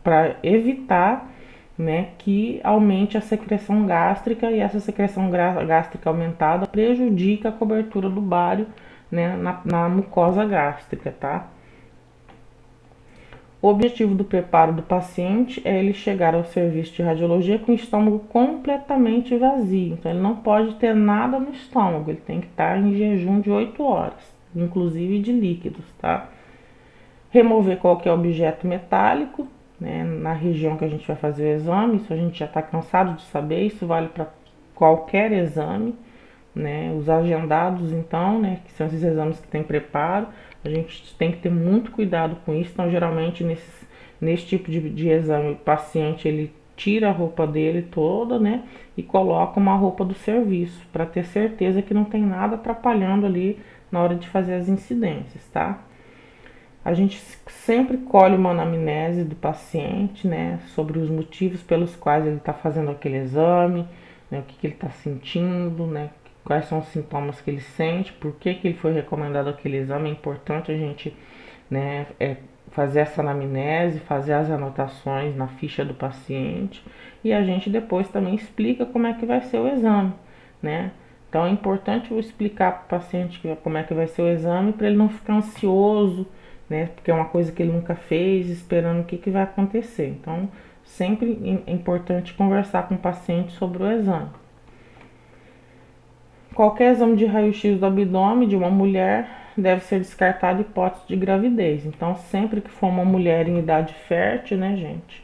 para evitar, né, que aumente a secreção gástrica e essa secreção gástrica aumentada prejudica a cobertura do bário, né, na mucosa gástrica, tá? O objetivo do preparo do paciente é ele chegar ao serviço de radiologia com o estômago completamente vazio. Então, ele não pode ter nada no estômago, ele tem que estar em jejum de 8 horas, inclusive de líquidos, tá? Remover qualquer objeto metálico, né, na região que a gente vai fazer o exame, isso a gente já está cansado de saber, isso vale para qualquer exame, né? Os agendados, então, né, que são esses exames que tem preparo, a gente tem que ter muito cuidado com isso. Então, geralmente, nesse tipo de exame, o paciente ele tira a roupa dele toda, né, e coloca uma roupa do serviço, para ter certeza que não tem nada atrapalhando ali na hora de fazer as incidências, tá? A gente sempre colhe uma anamnese do paciente, né, sobre os motivos pelos quais ele está fazendo aquele exame, né, o que, que ele está sentindo, né, quais são os sintomas que ele sente, por que, que ele foi recomendado aquele exame. É importante a gente, né, fazer essa anamnese, fazer as anotações na ficha do paciente e a gente depois também explica como é que vai ser o exame, né? Então é importante eu explicar para o paciente como é que vai ser o exame para ele não ficar ansioso, né? Porque é uma coisa que ele nunca fez, esperando o que, que vai acontecer. Então, sempre é importante conversar com o paciente sobre o exame. Qualquer exame de raio-x do abdômen de uma mulher deve ser descartado hipótese de gravidez. Então, sempre que for uma mulher em idade fértil, né, gente,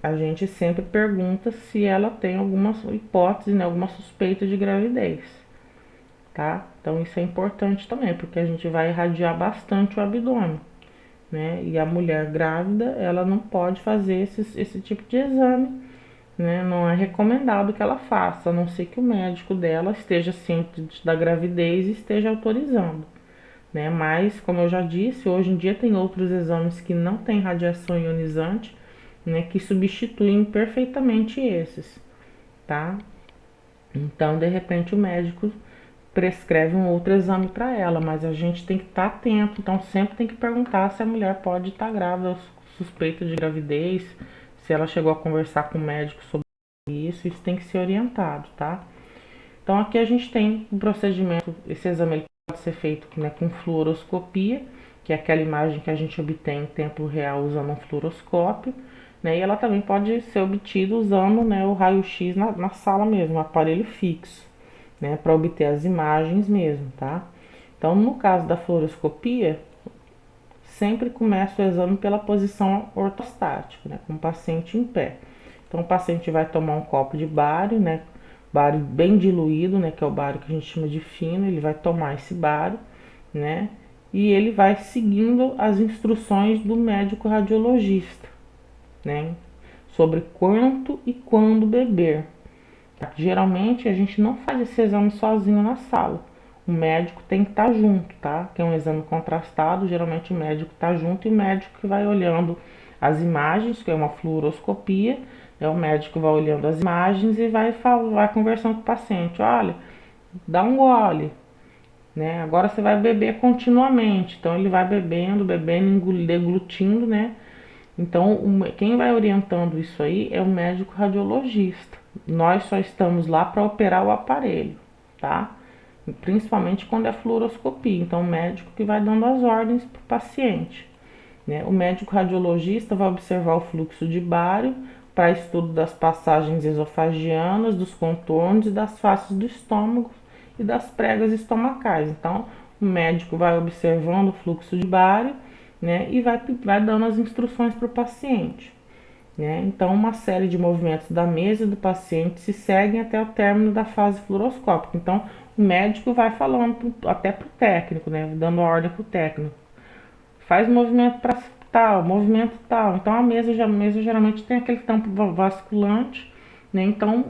a gente sempre pergunta se ela tem alguma hipótese, né, alguma suspeita de gravidez, tá? Então, isso é importante também, porque a gente vai irradiar bastante o abdômen, né? E a mulher grávida, ela não pode fazer esse tipo de exame, né? Não é recomendado que ela faça, a não ser que o médico dela esteja ciente da gravidez e esteja autorizando, né? Mas, como eu já disse, hoje em dia tem outros exames que não têm radiação ionizante, né? Que substituem perfeitamente esses, tá? Então, de repente, o médico prescreve um outro exame para ela, mas a gente tem que estar atento, então sempre tem que perguntar se a mulher pode estar grávida, suspeita de gravidez, se ela chegou a conversar com o médico sobre isso tem que ser orientado, tá? Então aqui a gente tem um procedimento, esse exame ele pode ser feito, né, com fluoroscopia, que é aquela imagem que a gente obtém em tempo real usando um fluoroscópio, né, e ela também pode ser obtida usando, né, o raio-x na sala mesmo, um aparelho fixo, né, para obter as imagens mesmo, tá? Então, no caso da fluoroscopia, sempre começa o exame pela posição ortostática, né, com o paciente em pé. Então, o paciente vai tomar um copo de bário, né, bário bem diluído, né, que é o bário que a gente chama de fino. Ele vai tomar esse bário, né, e ele vai seguindo as instruções do médico radiologista, né, sobre quanto e quando beber. Geralmente a gente não faz esse exame sozinho na sala. O médico tem que estar junto, tá? Que é um exame contrastado, geralmente o médico está junto e o médico que vai olhando as imagens, que é uma fluoroscopia, o médico vai olhando as imagens e vai conversando com o paciente. Olha, dá um gole, né? Agora você vai beber continuamente. Então ele vai bebendo, deglutindo, né? Então, quem vai orientando isso aí é o médico radiologista. Nós só estamos lá para operar o aparelho, tá? Principalmente quando é fluoroscopia. Então, o médico que vai dando as ordens para o paciente, né? O médico radiologista vai observar o fluxo de bário para estudo das passagens esofagianas, dos contornos e das faces do estômago e das pregas estomacais. Então, o médico vai observando o fluxo de bário, né, e vai dando as instruções para o paciente, né? Então, uma série de movimentos da mesa do paciente se seguem até o término da fase fluoroscópica. Então, o médico vai falando até para o técnico, né, dando ordem para o técnico. Faz movimento para tal, movimento tal. Então, a mesa geralmente tem aquele tampo vasculante, né? Então,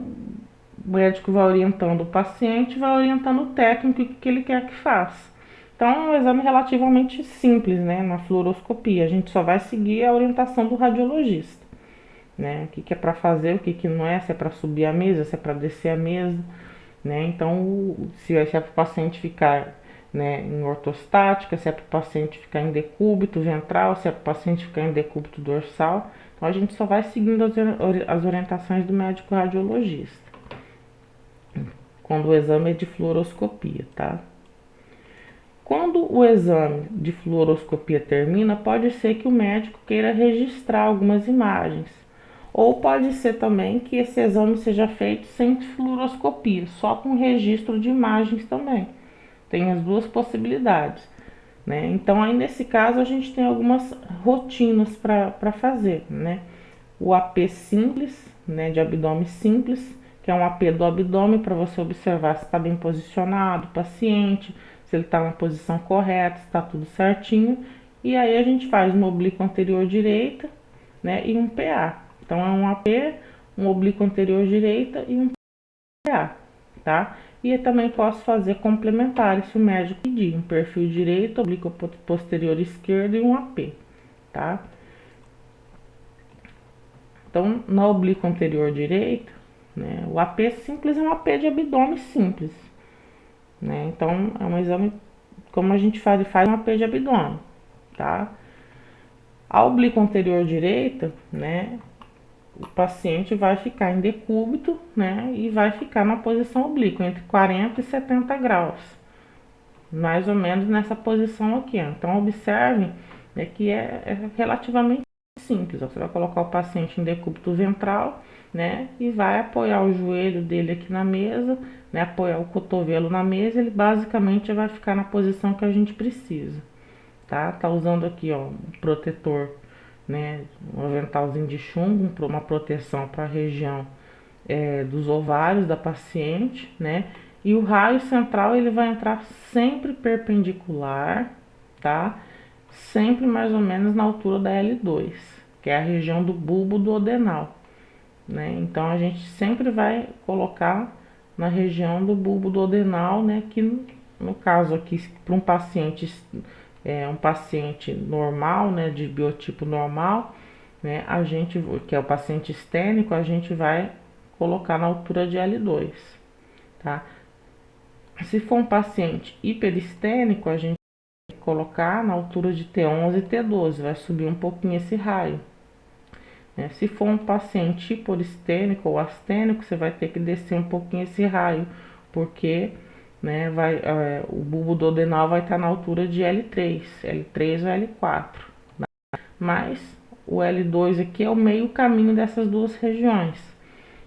o médico vai orientando o paciente, vai orientando o técnico o que ele quer que faça. Então, é um exame relativamente simples, né, na fluoroscopia. A gente só vai seguir a orientação do radiologista, né, o que é para fazer, o que não é, se é para subir a mesa, se é para descer a mesa, né. Então, se é para o paciente ficar, né, em ortostática, se é para o paciente ficar em decúbito ventral, se é para o paciente ficar em decúbito dorsal. Então, a gente só vai seguindo as orientações do médico radiologista quando o exame é de fluoroscopia, tá? Quando o exame de fluoroscopia termina, pode ser que o médico queira registrar algumas imagens. Ou pode ser também que esse exame seja feito sem fluoroscopia, só com registro de imagens também. Tem as duas possibilidades, né? Então, aí nesse caso, a gente tem algumas rotinas para fazer, né? O AP simples, né, de abdômen simples, que é um AP do abdômen para você observar se está bem posicionado o paciente, se ele está na posição correta, se está tudo certinho. E aí a gente faz uma oblíqua anterior direita, né, e um PA. Então é um AP, um oblíqua anterior direita e um PA, tá? E eu também posso fazer complementares se o médico pedir, um perfil direito, oblíqua posterior esquerdo e um AP, tá? Então, na oblíqua anterior direita, né, o AP simples é um AP de abdômen simples, né? Então, é um exame como a gente faz um AP de abdômen, tá? A oblíqua anterior direita, né, o paciente vai ficar em decúbito, né, e vai ficar na posição oblíqua, entre 40 e 70 graus, mais ou menos nessa posição aqui, ó. Então, observe, né, que é relativamente simples, ó. Você vai colocar o paciente em decúbito ventral, né, e vai apoiar o joelho dele aqui na mesa, né, apoiar o cotovelo na mesa, ele basicamente vai ficar na posição que a gente precisa, tá? Tá usando aqui, ó, um protetor, né, um aventalzinho de chumbo, uma proteção para a região dos ovários da paciente, né? E o raio central ele vai entrar sempre perpendicular, tá? Sempre mais ou menos na altura da L2, que é a região do bulbo duodenal, né? Então a gente sempre vai colocar na região do bulbo duodenal, né? Que no caso aqui para um paciente normal, né? De biotipo normal, né? A gente, que é o paciente estênico, a gente vai colocar na altura de L2, tá? Se for um paciente hiperestênico, a gente vai colocar na altura de T11 e T12, vai subir um pouquinho esse raio, né? Se for um paciente hiporestênico ou astênico, você vai ter que descer um pouquinho esse raio, porque, né, o bulbo duodenal vai estar na altura de L3 ou L4, né? Mas o L2 aqui é o meio caminho dessas duas regiões,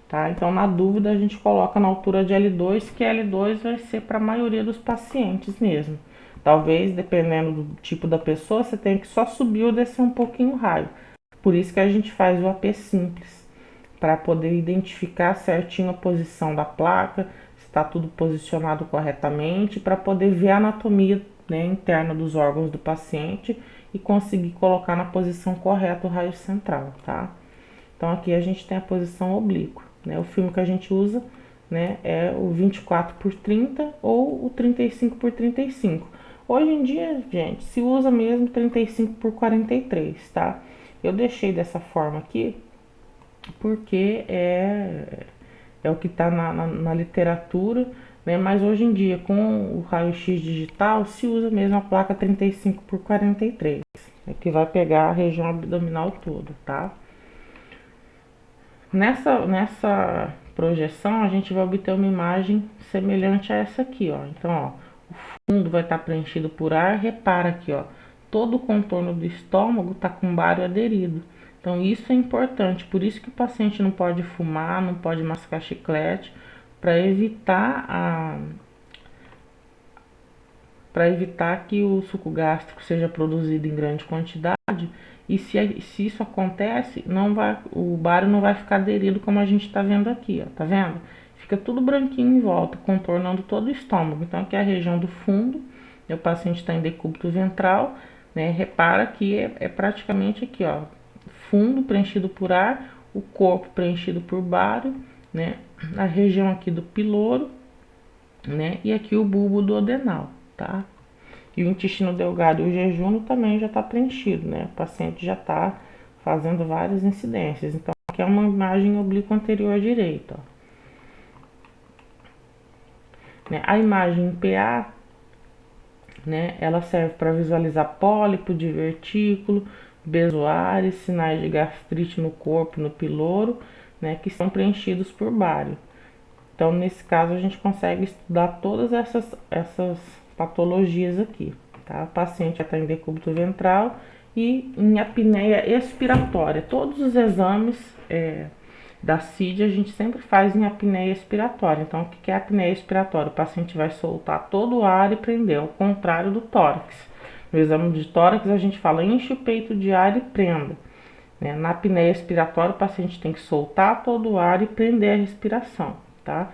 tá? Então, na dúvida, a gente coloca na altura de L2, que L2 vai ser para a maioria dos pacientes mesmo. Talvez, dependendo do tipo da pessoa, você tenha que só subir ou descer um pouquinho o raio. Por isso que a gente faz o AP simples, para poder identificar certinho a posição da placa, se está tudo posicionado corretamente, para poder ver a anatomia, né, interna dos órgãos do paciente e conseguir colocar na posição correta o raio central, tá? Então aqui a gente tem a posição oblíqua, né? O filme que a gente usa, né, é o 24 por 30 ou o 35 por 35. Hoje em dia, gente, se usa mesmo 35 por 43, tá? Eu deixei dessa forma aqui porque é o que está na literatura, né? Mas hoje em dia, com o raio-x digital, se usa mesmo a placa 35 por 43, que vai pegar a região abdominal toda, tá? Nessa projeção, a gente vai obter uma imagem semelhante a essa aqui, ó. Então, ó, o fundo vai estar preenchido por ar. Repara aqui, ó, todo o contorno do estômago está com bário aderido. Então, isso é importante. Por isso que o paciente não pode fumar, não pode mascar chiclete, para evitar que o suco gástrico seja produzido em grande quantidade. E se isso acontece, o bário não vai ficar aderido como a gente está vendo aqui, ó, tá vendo? Fica tudo branquinho em volta, contornando todo o estômago. Então aqui é a região do fundo, o paciente está em decúbito ventral, né? Repara que é praticamente aqui, ó, fundo preenchido por ar, o corpo preenchido por bário, né? A região aqui do piloro, né? E aqui o bulbo duodenal, tá? E o intestino delgado e o jejum também já está preenchido, né? O paciente já está fazendo várias incidências. Então, aqui é uma imagem oblíqua anterior direita, ó. Né? A imagem em PA, né? Ela serve para visualizar pólipo, divertículo, bezoares, sinais de gastrite no corpo, no piloro, né? Que são preenchidos por bário. Então, nesse caso, a gente consegue estudar todas essas patologias aqui, tá? O paciente já está em decúbito ventral e em apneia expiratória. Todos os exames da CID a gente sempre faz em apneia expiratória. Então, o que é apneia expiratória? O paciente vai soltar todo o ar e prender, ao contrário do tórax. No exame de tórax, a gente fala enche o peito de ar e prenda. Né? Na apneia expiratória, o paciente tem que soltar todo o ar e prender a respiração, tá?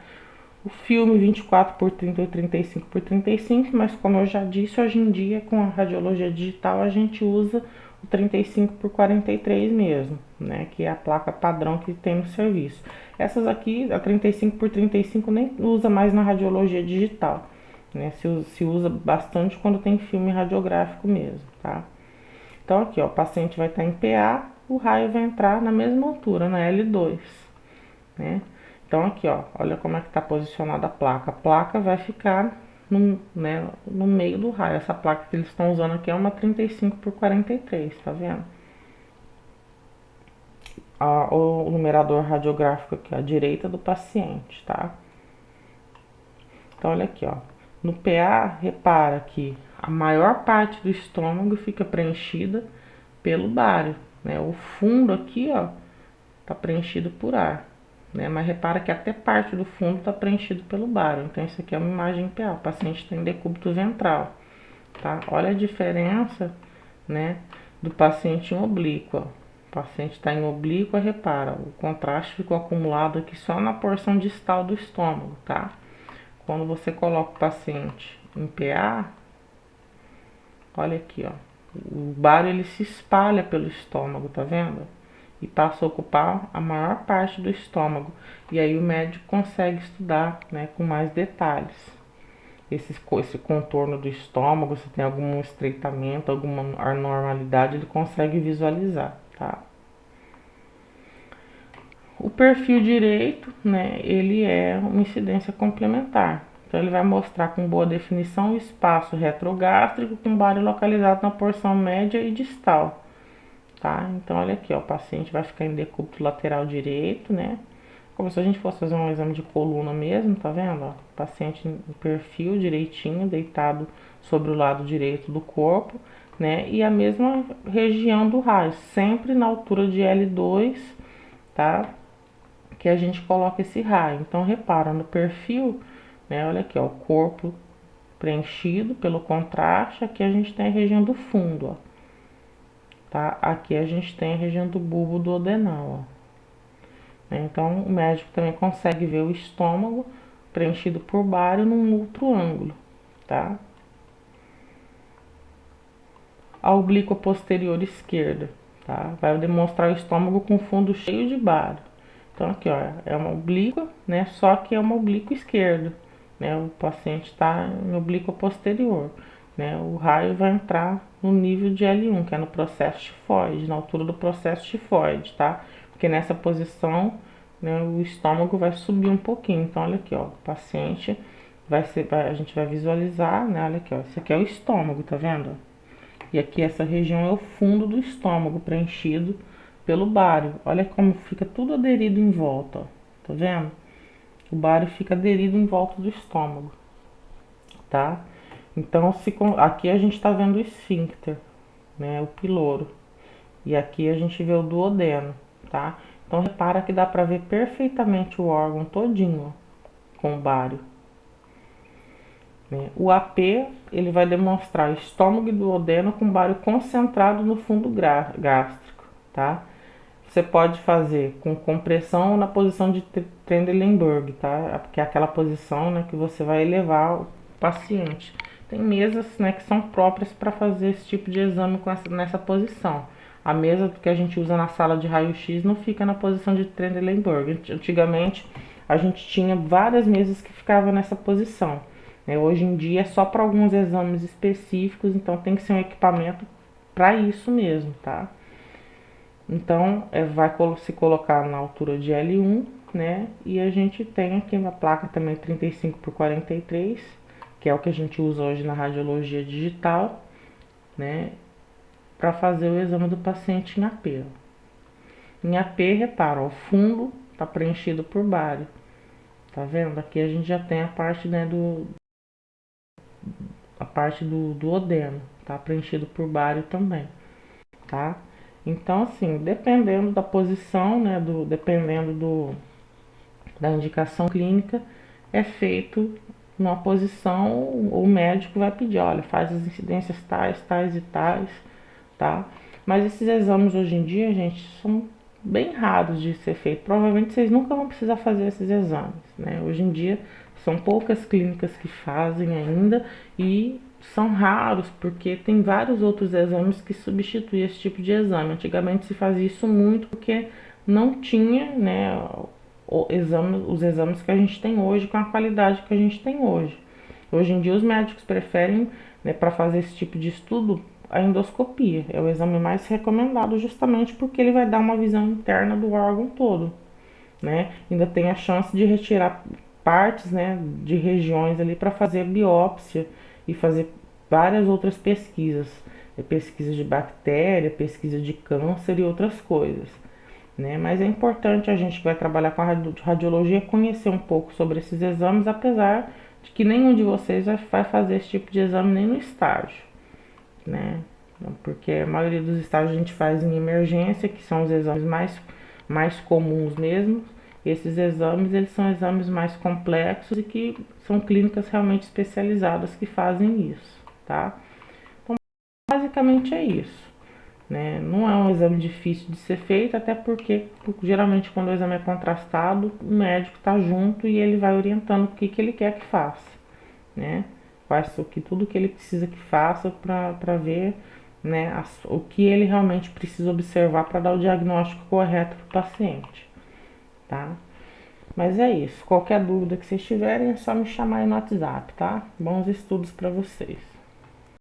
O filme 24 por 30 ou 35 por 35, mas como eu já disse, hoje em dia com a radiologia digital a gente usa o 35 por 43 mesmo, né? Que é a placa padrão que tem no serviço. Essas aqui, a 35 por 35 nem usa mais na radiologia digital, né? Se usa bastante quando tem filme radiográfico mesmo, tá? Então aqui, ó, o paciente vai estar em PA, o raio vai entrar na mesma altura, na L2, né? Então aqui, ó, olha como é que está posicionada a placa. A placa vai ficar no meio do raio. Essa placa que eles estão usando aqui é uma 35 por 43, tá vendo? O numerador radiográfico aqui à direita do paciente, tá? Então olha aqui, ó. No PA, repara que a maior parte do estômago fica preenchida pelo bário, né? O fundo aqui, ó, tá preenchido por ar. Né? Mas repara que até parte do fundo está preenchido pelo bário. Então, isso aqui é uma imagem PA. O paciente tem decúbito ventral, tá? Olha a diferença, né, do paciente em oblíqua. O paciente está em oblíqua, repara, o contraste ficou acumulado aqui só na porção distal do estômago, tá? Quando você coloca o paciente em PA, olha aqui, ó, o bário ele se espalha pelo estômago, tá vendo? E passa a ocupar a maior parte do estômago. E aí o médico consegue estudar, né, com mais detalhes esse contorno do estômago, se tem algum estreitamento, alguma anormalidade, ele consegue visualizar, tá? O perfil direito, né, ele é uma incidência complementar. Então ele vai mostrar com boa definição o espaço retrogástrico com bário localizado na porção média e distal. Tá? Então, olha aqui, ó, o paciente vai ficar em decúbito lateral direito, né? Como se a gente fosse fazer um exame de coluna mesmo, tá vendo? Ó, o paciente em perfil direitinho, deitado sobre o lado direito do corpo, né? E a mesma região do raio, sempre na altura de L2, tá? Que a gente coloca esse raio. Então, repara, no perfil, né? Olha aqui, ó, o corpo preenchido pelo contraste, aqui a gente tem a região do fundo, ó. Tá? Aqui a gente tem a região do bulbo duodenal, ó. né? Então, o médico também consegue ver o estômago preenchido por bário num outro ângulo, tá? A oblíqua posterior esquerda, tá? Vai demonstrar o estômago com fundo cheio de bário. Então, aqui, ó, é uma oblíqua, né? Só que é uma oblíqua esquerda, né? O paciente está em oblíqua posterior, né? O raio vai entrar no nível de L1, que é no processo tifoide, na altura do processo tifoide, tá? Porque nessa posição, né, o estômago vai subir um pouquinho. Então, olha aqui, ó, o paciente a gente vai visualizar, né? Olha aqui, ó, isso aqui é o estômago, tá vendo? E aqui essa região é o fundo do estômago, preenchido pelo bário. Olha como fica tudo aderido em volta, ó. Tá vendo? O bário fica aderido em volta do estômago, tá? Então, aqui a gente tá vendo o esfíncter, né? O piloro. E aqui a gente vê o duodeno, tá? Então, repara que dá pra ver perfeitamente o órgão todinho, ó, com o bário. Né? O AP ele vai demonstrar estômago e duodeno com bário concentrado no fundo gástrico, tá? Você pode fazer com compressão ou na posição de Trendelenburg, tá? Que é aquela posição, né, que você vai elevar o paciente. Tem mesas, né, que são próprias para fazer esse tipo de exame nessa posição. A mesa que a gente usa na sala de raio-x não fica na posição de Trendelenburg. Antigamente a gente tinha várias mesas que ficavam nessa posição. Né? Hoje em dia é só para alguns exames específicos, então tem que ser um equipamento para isso mesmo, tá? Então, vai se colocar na altura de L1, né? E a gente tem aqui uma placa também 35 por 43, que é o que a gente usa hoje na radiologia digital, né? Para fazer o exame do paciente em AP. Em AP, repara, ó, o fundo está preenchido por bário. Tá vendo? Aqui a gente já tem a parte, né, a parte do duodeno, tá preenchido por bário também, tá? Então, assim, dependendo da posição, né, da indicação clínica, é feito numa posição, o médico vai pedir, olha, faz as incidências tais, tais e tais, tá? Mas esses exames hoje em dia, gente, são bem raros de ser feito. Provavelmente vocês nunca vão precisar fazer esses exames, né? Hoje em dia são poucas clínicas que fazem ainda e são raros porque tem vários outros exames que substituem esse tipo de exame. Antigamente se fazia isso muito porque não tinha, né, os exames que a gente tem hoje com a qualidade que a gente tem hoje. Hoje em dia os médicos preferem, né, para fazer esse tipo de estudo, a endoscopia. É o exame mais recomendado justamente porque ele vai dar uma visão interna do órgão todo, né? Ainda tem a chance de retirar partes, né, de regiões ali para fazer biópsia e fazer várias outras pesquisas, pesquisa de bactéria, pesquisa de câncer e outras coisas, né? Mas é importante a gente que vai trabalhar com a radiologia conhecer um pouco sobre esses exames, apesar de que nenhum de vocês vai fazer esse tipo de exame nem no estágio, né? Porque a maioria dos estágios a gente faz em emergência, que são os exames mais comuns mesmo. Esses exames, eles são exames mais complexos e que são clínicas realmente especializadas que fazem isso, tá? Então, basicamente é isso, né? Não é um exame difícil de ser feito, até porque geralmente quando o exame é contrastado, o médico está junto e ele vai orientando o que ele quer que faça, né? Faz tudo que ele precisa que faça para ver, né, o que ele realmente precisa observar para dar o diagnóstico correto para o paciente, tá? Mas é isso. Qualquer dúvida que vocês tiverem é só me chamar aí no WhatsApp, tá? Bons estudos para vocês.